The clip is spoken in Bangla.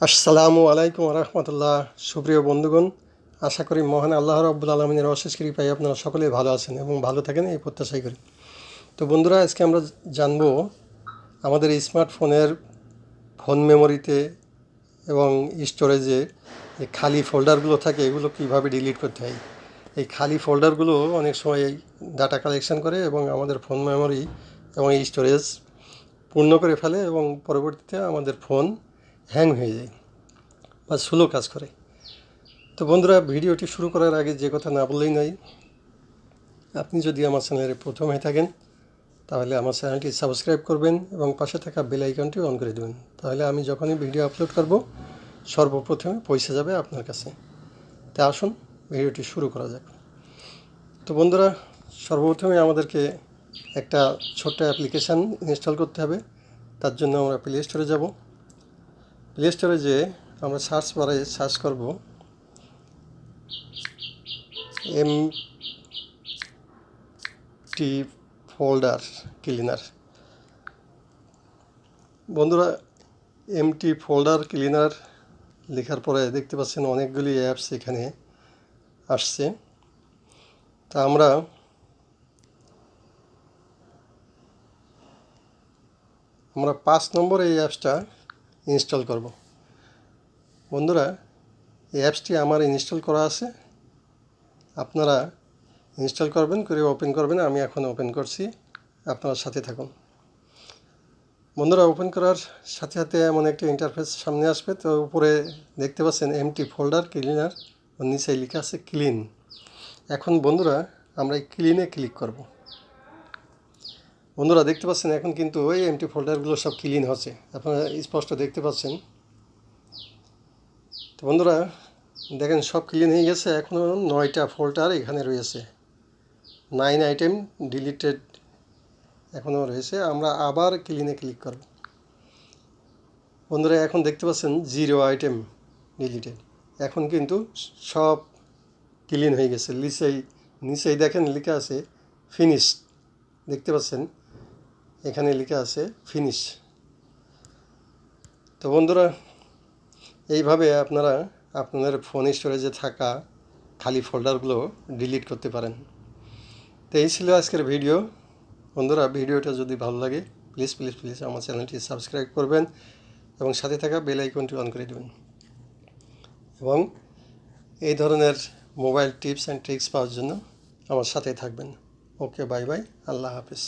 আসসালামু আলাইকুম রহমতুল্লাহ। সুপ্রিয় বন্ধুগণ, আশা করি মহান আল্লাহ রাব্বুল আলামিনের অশেষ কৃপায় আপনারা সকলেই ভালো আছেন এবং ভালো থাকেন এই প্রত্যাশাই করি। তো বন্ধুরা, আজকে আমরা জানব আমাদের স্মার্টফোনের ফোন মেমোরিতে এবং স্টোরেজে যে খালি ফোল্ডারগুলো থাকে এগুলো কীভাবে ডিলিট করতে হয়। এই খালি ফোল্ডারগুলো অনেক সময় ডাটা কালেকশন করে এবং আমাদের ফোন মেমোরি এবং স্টোরেজ পূর্ণ করে ফেলে এবং পরবর্তীতে আমাদের ফোন হ্যাং হয়ে যায় বা স্লো কাজ করে। তো বন্ধুরা, ভিডিওটি শুরু করার আগে যে কথা না বললেই নয়, আপনি যদি আমার চ্যানেলে প্রথম হয়ে থাকেন তাহলে আমার চ্যানেলটি সাবস্ক্রাইব করবেন এবং পাশে থাকা বেল আইকনটি অন করে দেবেন। তাহলে আমি যখনই ভিডিও আপলোড করব সর্বপ্রথমে পৌঁছে যাবে আপনার কাছে। তা আসুন ভিডিওটি শুরু করা যাক। তো বন্ধুরা, সর্বপ্রথমে আমাদেরকে একটা ছোট্ট অ্যাপ্লিকেশান ইনস্টল করতে হবে। তার জন্য আমরা প্লে স্টোরে যাব। প্লে স্টোরে যেয়ে আমরা সার্চ বারে সার্চ করব এমটি ফোল্ডার ক্লিনার। বন্ধুরা, এমটি ফোল্ডার ক্লিনার লেখার পরে দেখতে পাচ্ছেন অনেকগুলি অ্যাপস এখানে আসছে। তা আমরা আমরা 5 নম্বর এই অ্যাপসটা ইনস্টল করব। বন্ধুরা, এই অ্যাপসটি আমার ইনস্টল করা আছে, আপনারা ইনস্টল করবেন, করে ওপেন করবেন। আমি এখন ওপেন করছি, আপনারা সাথে থাকুন। বন্ধুরা, ওপেন করার সাথে সাথে এমন একটা ইন্টারফেস সামনে আসবে। তো উপরে দেখতে পাচ্ছেন এমটি ফোল্ডার ক্লিনার, ওর নিচে লেখা আছে ক্লিন। এখন বন্ধুরা, আমরা এই ক্লিনে ক্লিক করব। বন্ধুরা দেখতে পাচ্ছেন এখন কিন্তু ওই এমটি ফোল্ডারগুলো সব ক্লিন হচ্ছে, আপনারা স্পষ্ট দেখতে পাচ্ছেন। তো বন্ধুরা দেখেন, সব ক্লিন হয়ে গেছে। এখনও 9টা ফোল্ডার এখানে রয়েছে, 9 আইটেম ডিলিটেড এখনও রয়েছে। আমরা আবার ক্লিনে ক্লিক করব। বন্ধুরা এখন দেখতে পাচ্ছেন 0 আইটেম ডিলিটেড। এখন কিন্তু সব ক্লিন হয়ে গেছে। নিচেই দেখেন লেখা আছে ফিনিশ, দেখতে পাচ্ছেন এখানে লেখা আছে ফিনিশ। তো বন্ধুরা, এইভাবে আপনারা আপনাদের ফোন স্টোরেজে থাকা খালি ফোল্ডারগুলো ডিলিট করতে পারেন। তো এই ছিল আজকের ভিডিও। বন্ধুরা, ভিডিওটা যদি ভালো লাগে প্লিজ প্লিজ প্লিজ আমার চ্যানেলটি সাবস্ক্রাইব করবেন এবং সাথে থাকা বেল আইকনটি অন করে দেবেন এবং এই ধরনের মোবাইল টিপস অ্যান্ড ট্রিক্স পাওয়ার জন্য আমার সাথে থাকবেন। ওকে, বাই বাই, আল্লাহ হাফেজ।